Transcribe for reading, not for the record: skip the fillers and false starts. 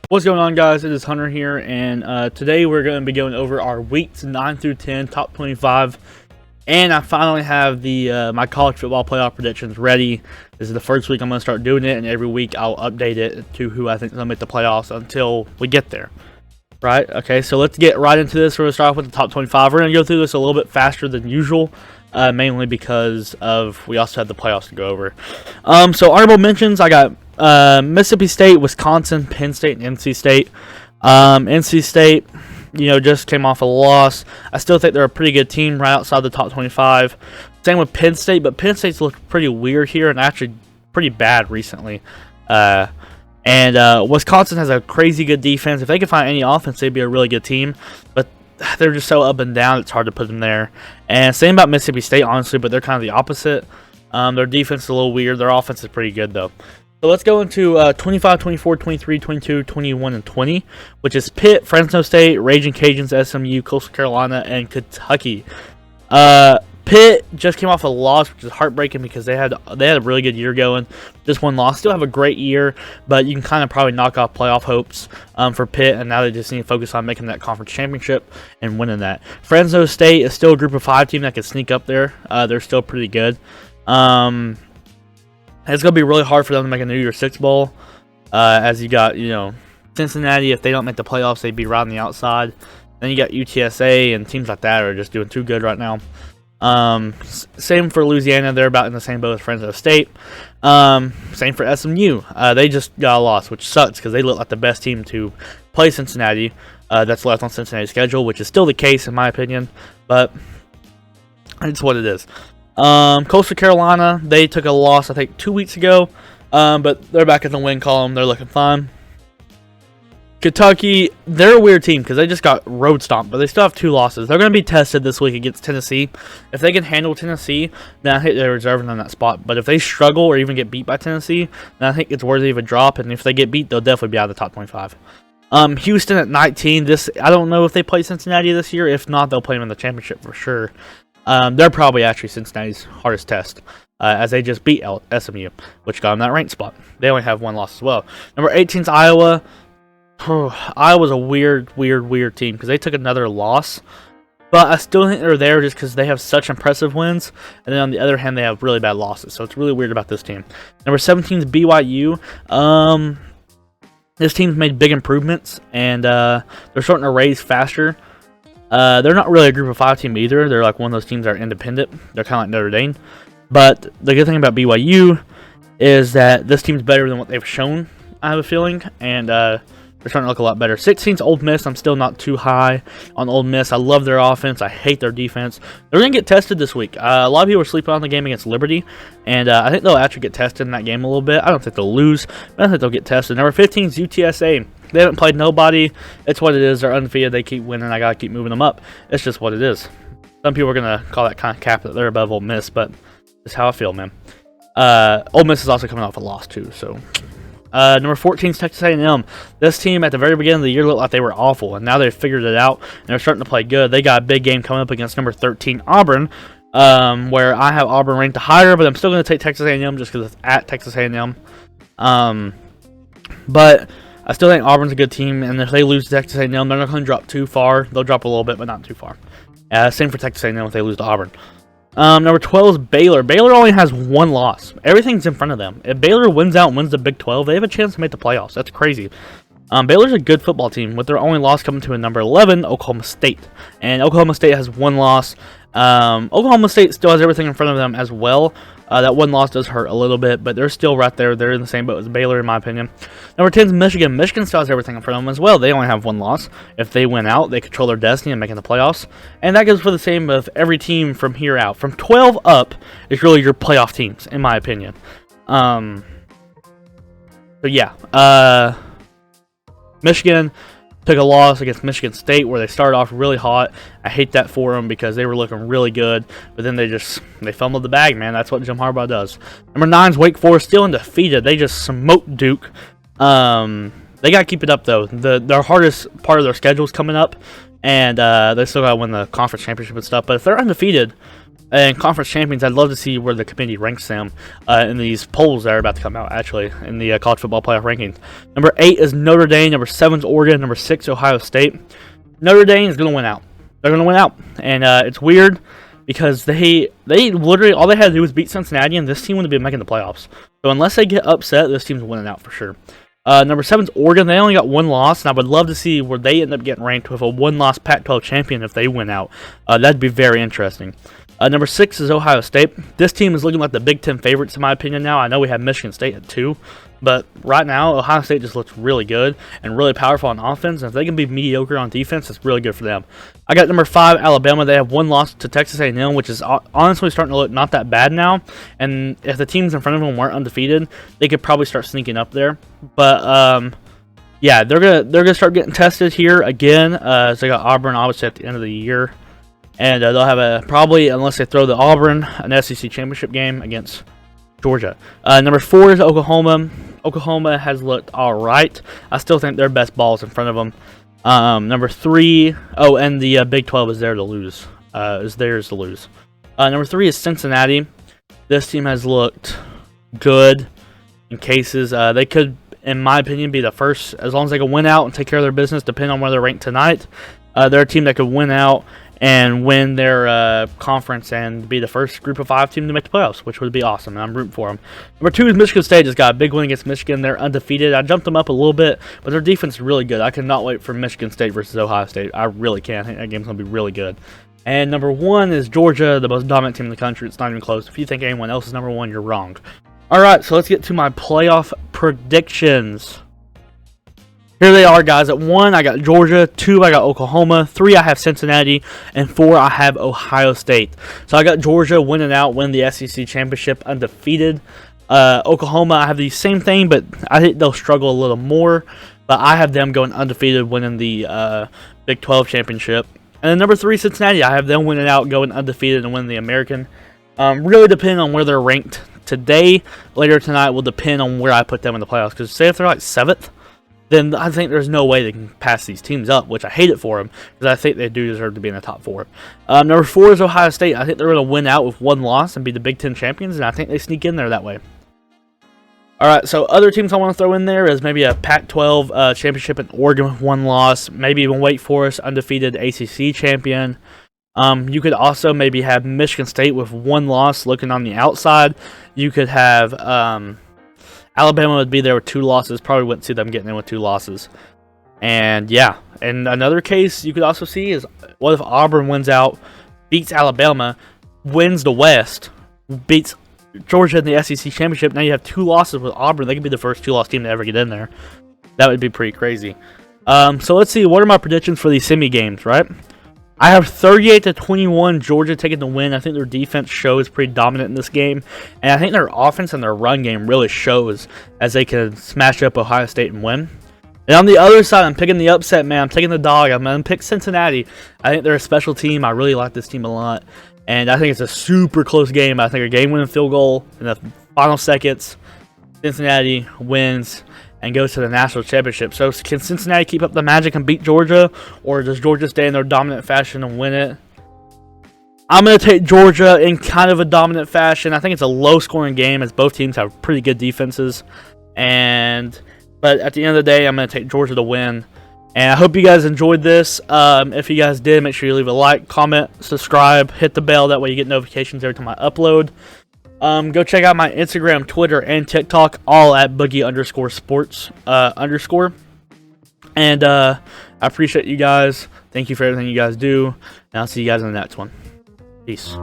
What's going on, guys? It is Hunter here, and today we're going to be going over our weeks 9 through 10 top 25. And I finally have the my college football playoff predictions ready. This is the first week I'm going to start doing it, and every week I'll update it to who I think is going to make the playoffs until we get there. Right? Okay, so let's get right into this. We're going to start off with the top 25. We're going to go through this a little bit faster than usual, mainly because we also have the playoffs to go over. So honorable mentions, I got Mississippi State, Wisconsin, Penn State, and NC State. NC State, just came off a loss. I still think they're a pretty good team right outside the top 25. Same with Penn State, but Penn State's looked pretty weird here and actually pretty bad recently. And Wisconsin has a crazy good defense. If they could find any offense, they'd be a really good team. But they're just so up and down, it's hard to put them there. And same about Mississippi State, honestly, but they're kind of the opposite. Their defense is a little weird. Their offense is pretty good, though. So let's go into 25, 24, 23, 22, 21, and 20, which is Pitt, Fresno State, Raging Cajuns, SMU, Coastal Carolina, and Kentucky. Pitt just came off a loss, which is heartbreaking because they had a really good year going. Just one loss. Still have a great year, but you can kind of probably knock off playoff hopes for Pitt, and now they just need to focus on making that conference championship and winning that. Fresno State is still a group of 5 team that can sneak up there. They're still pretty good. It's going to be really hard for them to make a New Year's Six Bowl, as you got, Cincinnati. If they don't make the playoffs, they'd be right on the outside. Then you got UTSA and teams like that are just doing too good right now. Same for Louisiana. They're about in the same boat as Fresno State. Same for SMU. They just got a loss, which sucks because they look like the best team to play Cincinnati. That's left on Cincinnati's schedule, which is still the case in my opinion, but it's what it is. Coastal Carolina, they took a loss, I think, 2 weeks ago, but they're back in the win column. They're looking fine. Kentucky, they're a weird team because they just got road stomped, but they still have 2 losses. They're going to be tested this week against Tennessee. If they can handle Tennessee, then I think they're reserving them that spot. But if they struggle or even get beat by Tennessee, then I think it's worthy of a drop, and if they get beat, they'll definitely be out of the top 25. Houston at 19. I don't know if they play Cincinnati this year. If not, they'll play them in the championship for sure. They're probably actually Cincinnati's hardest test, as they just beat SMU, which got them that ranked spot. They only have 1 loss as well. Number 18 is Iowa. Iowa's a weird team because they took another loss, but I still think they're there just because they have such impressive wins, and then on the other hand, they have really bad losses, so it's really weird about this team. Number 17 is BYU. This team's made big improvements, and they're starting to raise faster. They're not really a group of 5 team either. They're like one of those teams that are independent. They're kind of like Notre Dame. But the good thing about BYU is that this team's better than what they've shown, I have a feeling. And they're starting to look a lot better. 16's Ole Miss. I'm still not too high on Ole Miss. I love their offense. I hate their defense. They're going to get tested this week. A lot of people are sleeping on the game against Liberty. And I think they'll actually get tested in that game a little bit. I don't think they'll lose, but I think they'll get tested. Number 15 is UTSA. They haven't played nobody. It's what it is. They're undefeated. They keep winning. I got to keep moving them up. It's just what it is. Some people are going to call that kind of cap that they're above Ole Miss, but it's how I feel, man. Ole Miss is also coming off a loss, too. So, number 14 is Texas A&M. This team, at the very beginning of the year, looked like they were awful, and now they've figured it out, and they're starting to play good. They got a big game coming up against number 13, Auburn, where I have Auburn ranked higher, but I'm still going to take Texas A&M just because it's at Texas A&M. But I still think Auburn's a good team, and if they lose to Texas A&M, they're not going to drop too far. They'll drop a little bit, but not too far. Same for Texas A&M if they lose to Auburn. Number 12 is Baylor. Baylor only has 1 loss. Everything's in front of them. If Baylor wins out and wins the Big 12, they have a chance to make the playoffs. That's crazy. Baylor's a good football team, with their only loss coming to a number 11, Oklahoma State. And Oklahoma State has 1 loss. Oklahoma State still has everything in front of them as well. That 1 loss does hurt a little bit, but they're still right there. They're in the same boat as Baylor, in my opinion. Number 10 is Michigan. Michigan still has everything in front of them as well. They only have 1 loss. If they win out, they control their destiny in making the playoffs. And that goes for the same with every team from here out. From 12 up is really your playoff teams, in my opinion. So, yeah. Michigan took a loss against Michigan State where they started off really hot. I hate that for them because they were looking really good, but then they fumbled the bag, man. That's what Jim Harbaugh does. Number 9 is Wake Forest, still undefeated. They just smoked Duke. They got to keep it up, though. Their hardest part of their schedule is coming up, and they still got to win the conference championship and stuff. But if they're undefeated, And conference champions, I'd love to see where the committee ranks them in these polls that are about to come out, actually, in the college football playoff rankings. Number 8 is Notre Dame. Number 7 is Oregon. Number 6, Ohio State. Notre Dame is going to win out. They're going to win out. And it's weird because they literally, all they had to do was beat Cincinnati, and this team would be making the playoffs. So unless they get upset, this team's winning out for sure. Number 7 is Oregon. They only got 1 loss, and I would love to see where they end up getting ranked with a 1-loss Pac-12 champion if they win out. That'd be very interesting. Number 6 is Ohio State. This team is looking like the Big Ten favorites, in my opinion, now. I know we have Michigan State at 2, but right now, Ohio State just looks really good and really powerful on offense. And if they can be mediocre on defense, it's really good for them. I got number 5, Alabama. They have 1 loss to Texas A&M, which is honestly starting to look not that bad now. And if the teams in front of them weren't undefeated, they could probably start sneaking up there. But yeah, they're gonna start getting tested here again. So they got Auburn obviously at the end of the year. And they'll have probably, unless they throw the Auburn, an SEC championship game against Georgia. Number 4 is Oklahoma. Oklahoma has looked all right. I still think their best ball is in front of them. Number 3, and the Big 12 is there to lose. Is theirs to lose. Number 3 is Cincinnati. This team has looked good in cases. They could, in my opinion, be the first, as long as they can win out and take care of their business, depending on where they're ranked tonight. They're a team that could win out and win their conference and be the first group of 5 team to make the playoffs, which would be awesome, and I'm rooting for them. Number 2 is Michigan State. Just got a big win against Michigan. They're undefeated. I jumped them up a little bit, but their defense is really good. I cannot wait for Michigan State versus Ohio State. I really can. I think that game's going to be really good. And number 1 is Georgia, the most dominant team in the country. It's not even close. If you think anyone else is number 1, you're wrong. All right, so let's get to my playoff predictions. Here they are, guys. At 1, I got Georgia. 2, I got Oklahoma. 3, I have Cincinnati. And 4, I have Ohio State. So I got Georgia winning out, win the SEC championship undefeated. Oklahoma, I have the same thing, but I think they'll struggle a little more. But I have them going undefeated, winning the Big 12 championship. And then number 3, Cincinnati, I have them winning out, going undefeated, and winning the American. Really depending on where they're ranked today. Later tonight will depend on where I put them in the playoffs. Because say if they're like 7th, then I think there's no way they can pass these teams up, which I hate it for them, because I think they do deserve to be in the top 4. Number 4 is Ohio State. I think they're going to win out with 1 loss and be the Big Ten champions, and I think they sneak in there that way. Alright, so other teams I want to throw in there is maybe a Pac-12 championship in Oregon with 1 loss, maybe even Wake Forest, undefeated ACC champion. You could also maybe have Michigan State with 1 loss looking on the outside. You could have Alabama would be there with 2 losses. Probably wouldn't see them getting in with 2 losses. And yeah, and another case you could also see is, what if Auburn wins out, beats Alabama, wins the West, beats Georgia in the SEC championship. Now you have 2 losses with Auburn. They could be the first 2-loss team to ever get in there. That would be pretty crazy. So let's see. What are my predictions for these semi games, right? I have 38-21 Georgia taking the win. I think their defense shows pretty dominant in this game. And I think their offense and their run game really shows as they can smash up Ohio State and win. And on the other side, I'm picking the upset, man. I'm taking the dog. I'm going to pick Cincinnati. I think they're a special team. I really like this team a lot. And I think it's a super close game. I think a game-winning field goal in the final seconds. Cincinnati wins and goes to the national championship. So can Cincinnati keep up the magic and beat Georgia, or does Georgia stay in their dominant fashion and win it? I'm going to take Georgia in kind of a dominant fashion. I think it's a low-scoring game as both teams have pretty good defenses. But at the end of the day, I'm going to take Georgia to win. And I hope you guys enjoyed this. If you guys did, make sure you leave a like, comment, subscribe, hit the bell. That way you get notifications every time I upload. Go check out my Instagram, Twitter, and TikTok, all at boogie_sports_. And I appreciate you guys. Thank you for everything you guys do. And I'll see you guys in the next one. Peace.